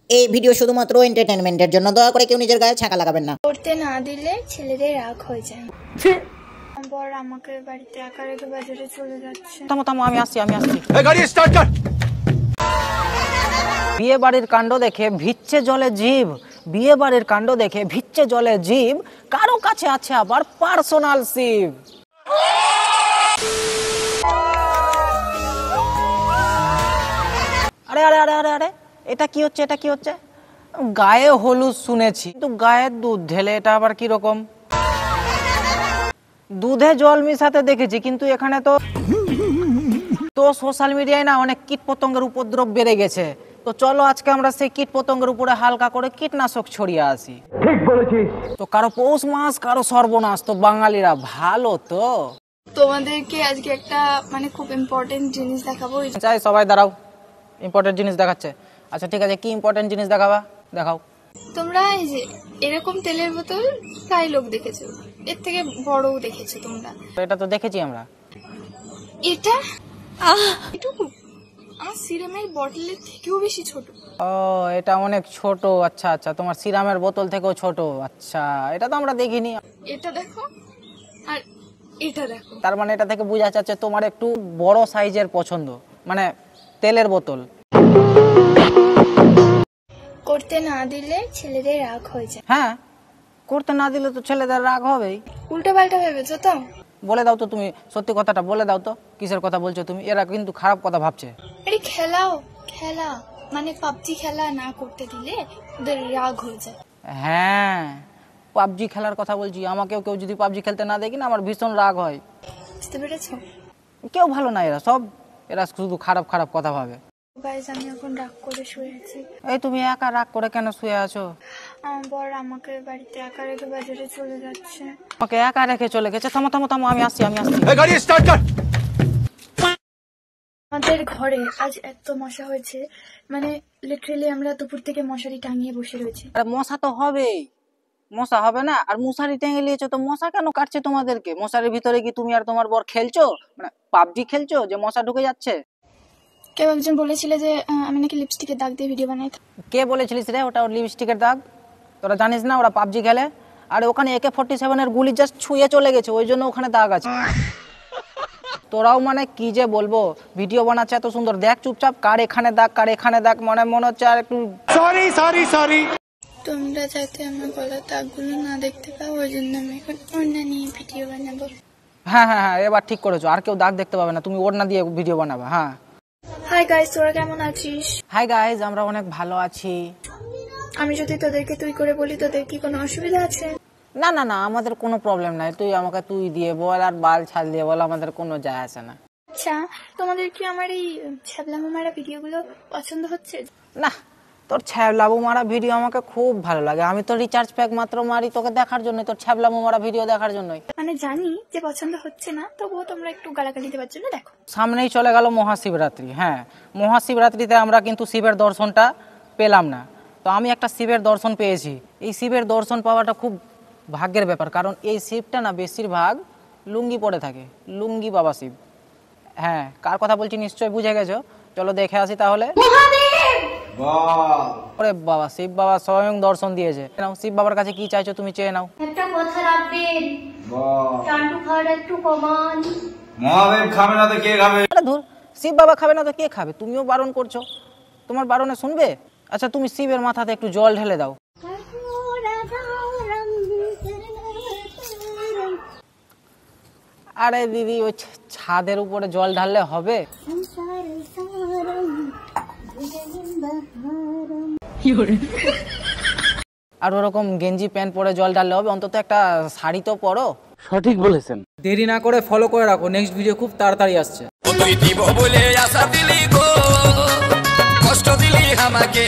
এই ভিডিও শুধুমাত্র এন্টারটেইনমেন্টের জন্য, দয়া করে কেউ নিজের গায়ে ছাকা লাগাবেন না। করতে না দিলে ছেলেদের রাগ হয়ে যায়। বর আমাকে বাড়িতে একা রেখে বাজারে চলে যাচ্ছে। থামো আমি আসছি। এই গাড়ি স্টার্ট কর। বিয়ে বাড়ির কাণ্ড দেখে ভিজছে জলে জীব, বিয়ে বাড়ির কাণ্ড দেখে ভিজছে জলে জীব, কারো কাছে আছে আবার পার্সোনাল শিব। আরে আরে আরে আরে আরে এটা কি হচ্ছে? গায়ে হলুদ শুনেছি, কিন্তু গায়ে দুধ ঢেলে এটা আবার কি রকম? দুধে জল মিশাতে দেখেছি, কিন্তু এখানে তো সোশ্যাল মিডিয়ায় না অনেক কীট পতঙ্গের উপদ্রব বেড়ে গেছে। তো চলো আজকে আমরা সেই কীট পতঙ্গের উপরে হালকা করে কীটনাশক ছড়িয়ে আসি। ঠিক বলেছিস। তো কারো পৌষ মাস, কারো সর্বনাশ, তো বাঙালিরা ভালো তো। তোমাদেরকে আজকে একটা খুব ইম্পর্টেন্ট জিনিস দেখাবো। চাই সবাই দাঁড়াও, ইম্পর্টেন্ট জিনিস দেখাচ্ছে। আচ্ছা ঠিক আছে, কি ইম্পর্টেন্ট জিনিস দেখাবা? দেখাও। তোমরা এই যে এরকম তেলের বোতল প্রায় লোক দেখেছো, এর থেকে বড়ও দেখেছো তোমরা। এটা তো দেখেছি আমরা। এটা এটুকু আমার সিরামের বটলের থেকেও বেশি ছোট। ও এটা অনেক ছোট। আচ্ছা তোমার সিরামের বোতল থেকেও ছোট। আচ্ছা এটা তো আমরা দেখিনি। এটা দেখো আর এটা দেখো। তার মানে এটা থেকে বোঝা যাচ্ছে তোমার একটু বড় সাইজের পছন্দ, মানে তেলের বোতল। করতে না দিলে ছেলেদের রাগ হয়ে যায়। হ্যাঁ, করতে না দিলে তো ছেলেদের রাগ হবেই। উল্টো পাল্টা ভেবেছো তো? বলে দাও তো, তুমি সত্যি কথাটা বলে দাও তো, কিসের কথা বলছো তুমি? এরা কিন্তু খারাপ কথা ভাবছে। আরে খেলা পাবজি খেলা না করতে দিলে ওদের রাগ হয়ে যায়। হ্যাঁ, পাবজি খেলার কথা বলছি। আমাকেও কেউ যদি পাবজি খেলতে না দেখি না, আমার ভীষণ রাগ হয়। বুঝতে পেরেছো? কেউ ভালো না, এরা শুধু খারাপ কথা ভাবে। গাইস, আমি এখন রাগ করে শুয়ে আছি। এই তুমি একা রাগ করে কেন শুয়ে আছো? আমার বর আমাকে বাড়িতে একা রেখে বাজারে চলে যাচ্ছে। আমাকে একা রেখে চলে গেছে? থামো আমি আসছি। এই গাড়ি স্টার্ট কর। আমাদের ঘরে আজ এত মশা হয়েছে, লিটারালি আমরা দুপুর থেকে মশারি টাঙিয়ে বসে রয়েছি। আরে মশা তো হবেই, মশা হবে না? আর মশারি টেঙে নিয়েছো তো মশা কেন কাটছে তোমাদেরকে? মশারির ভিতরে কি তুমি আর তোমার বর খেলছো, পাবজি খেলছো যে মশা ঢুকে যাচ্ছে? কেউ একজন বলেছিলে যে আমি নাকি লিপস্টিকের দাগ দিয়ে ভিডিও বানাই। কে বলেছিলিস রে ওটা লিপস্টিকের দাগ? তোরা জানিস না ওরা পাবজি খেলে? আর ওখানে AK-47 এর গুলি জাস্ট ছুঁয়ে চলে গেছে, ওই জন্য ওখানে দাগ আছে। তোরাও কি যে বলবো, ভিডিও বানাচ্ছে এত সুন্দর, দেখ চুপচাপ কার এখানে দাগ, মনে হচ্ছে আর একটু সরি। তোমরা যাতে আমার গলার দাগগুলো না দেখতে পাও, ওই জন্য আমি এখন ওড়না নিয়ে ভিডিও বানাবো। হ্যাঁ, এবার ঠিক করেছো, আর কেউ দাগ দেখতে পাবে না, তুমি ওড়না দিয়ে ভিডিও বানাবে। হ্যাঁ। হাই গাইস, তোরা কেমন আছিস? হাই গাইস, আমরা অনেক ভালো আছি। আমি যদি তোদেরকে তুই করে বলি, তোদের কি কোনো অসুবিধা আছে? না, আমাদের কোনো প্রবলেম নাই। তুই আমাকে তুই দিয়ে বল আর বাল ছাল দিয়ে বল, আমাদের কোনো যায় আসে না। আচ্ছা, তোমাদের কি আমার এই ছ্যাবলামো মারা ভিডিওগুলো পছন্দ হচ্ছে? না, তোর ছ্যাবলামো মারা ভিডিও আমাকে খুব ভালো লাগে। আমি তো রিচার্জ প্যাক মাত্র মারি তোকে দেখার জন্য, তোর ছ্যাবলামো মারা ভিডিও দেখার জন্যই। জানি যে পছন্দ হচ্ছে না, তবুও তোমরা একটু গালাগালি দেওয়ার জন্য দেখো। সামনেই চলে গেল মহাশিবরাত্রি। হ্যাঁ, মহাশিবরাত্রিতে আমরা কিন্তু শিবের দর্শনটা পেলাম না। তো আমি একটা শিবের দর্শন পেয়েছি। এই শিবের দর্শন পাওয়াটা খুব ভাগ্যের ব্যাপার, কারণ এই শিবটা না বেশিরভাগ লুঙ্গি পরে থাকে, লুঙ্গি বাবা শিব। হ্যাঁ, কার কথা বলছি নিশ্চয়ই বুঝে গেছো। চলো দেখে আসি তাহলে। ওরে বাবা, শিব বাবা স্বয়ং দর্শন দিয়েছে। নাও, শিব বাবার কাছে কি চাইছো তুমি চেয়ে নাও। একটা কথা রাখবেন, টান্টু খাওয়াটা একটু কমান। মহাদেব খাবে না তো কে খাবে? আরে ধুর, শিব বাবা খাবে না তো কে খাবে? তুমিও বারণ করছো, তোমার বারণে শুনবে? আচ্ছা তুমি শিবের মাথাতে একটু জল ঢেলে দাও। আরে দিদি, ওই ছাদের উপরে জল ঢাললে হবে? আর ওরকম গেঞ্জি প্যান্ট পরে জল ঢাললে হবে? অন্তত একটা শাড়ি তো পরো। সঠিক বলেছেন। দেরি না করে ফলো করে রাখো, নেক্সট ভিডিও খুব তাড়াতাড়ি আসছে। তুই দিব বলে আশা দিলি গো, কষ্ট দিলি আমাকে।